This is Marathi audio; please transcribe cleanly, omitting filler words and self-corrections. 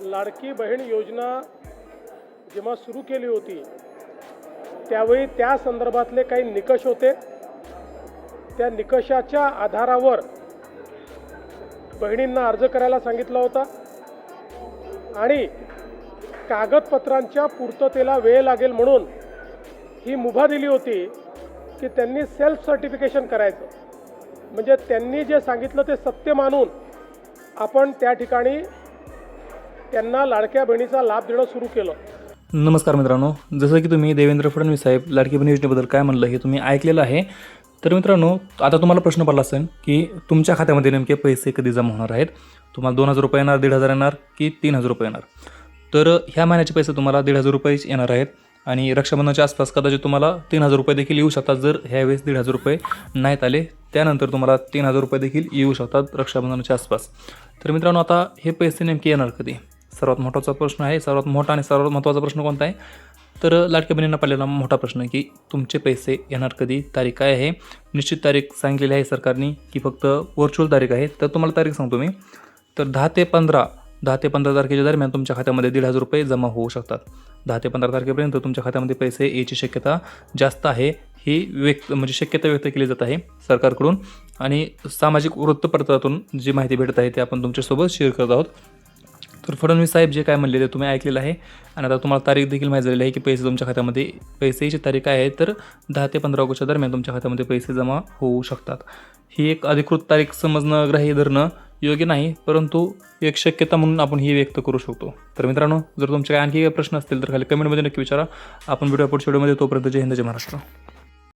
लाडकी बहीण योजना जेव्हा सुरू केली होती त्यावेळी त्या संदर्भातले काही निकष होते। त्या निकषाच्या आधारावर बहिणींना अर्ज करायला सांगितला होता आणि कागदपत्रांच्या पूर्ततेला वेळ लागेल म्हणून ही मुभा दिली होती की त्यांनी सेल्फ सर्टिफिकेशन करायचं, म्हणजे त्यांनी जे सांगितलं ते सत्य मानून आपण त्या ठिकाणी त्यांना लाडक्या बहिणीचा लाभ देणं सुरू केलं। नमस्कार मित्रांनो, जसं की तुम्ही देवेंद्र फडणवीस साहेब लाडकी बहीण योजनेबद्दल काय म्हणलं हे तुम्ही ऐकलेलं आहे। तर मित्रांनो, आता तुम्हाला प्रश्न पडला असेल की तुमच्या खात्यामध्ये नेमके पैसे कधी जमा होणार आहेत। तुम्हाला 2000 रुपये येणार, 1500 येणार की 3000 रुपये येणार। तर ह्या महिन्याचे पैसे तुम्हाला 1500 रुपये येणार आहेत आणि रक्षाबंधनाच्या आसपास कदाचित तुम्हाला 3000 रुपये देखील येऊ शकतात। जर ह्यावेळेस 1500 रुपये नाहीत आले त्यानंतर तुम्हाला 3000 रुपये देखील येऊ शकतात रक्षाबंधनाच्या आसपास। तर मित्रांनो, आता हे पैसे नेमके येणार कधी, सर्वात महत्त्वाचा प्रश्न आहे। सर्वात मोठा आणि सर्वात महत्त्वाचा प्रश्न कोणता आहे, तर लाडक्या बहिणींना पडलेला मोठा प्रश्न आहे की तुमचे पैसे येणार कधी, तारीख काय आहे। निश्चित तारीख सांगितलेली आहे सरकारने की फक्त व्हर्च्युअल तारीख आहे। तर तुम्हाला तारीख सांगतो मी, तर 10 ते 15 तारखेच्या दरम्यान तुमच्या खात्यामध्ये 1500 रुपये जमा होऊ शकतात। 10 ते 15 तारखेपर्यंत तुमच्या खात्यामध्ये पैसे यायची शक्यता जास्त आहे, ही शक्यता व्यक्त केली जात आहे सरकारकडून आणि सामाजिक वृत्तपत्रातून जी माहिती भेटत आहे ते आपण तुमच्यासोबत शेअर करत आहोत। तर फडणवीस साहेब जे काय म्हणले ते तुम्ही ऐकलेलं आहे आणि आता तुम्हाला तारीख देखील माहीत झालेली आहे की पैसे तुमच्या खात्यामध्ये पैसेची तारीख काय आहे, तर 10 ते 15 ऑगस्टच्या दरम्यान तुमच्या खात्यामध्ये पैसे जमा होऊ शकतात। ही एक अधिकृत तारीख समजणं, ग्राह्य धरणं योग्य नाही, परंतु एक शक्यता म्हणून आपण ही व्यक्त करू शकतो। तर मित्रांनो, जर तुमचे काही आणखी काही प्रश्न असतील तर खाली कमेंटमध्ये नक्की विचारा। आपण भेटूया पुढच्या व्हिडिओमध्ये, तोपर्यंत जय हिंद, जय महाराष्ट्र।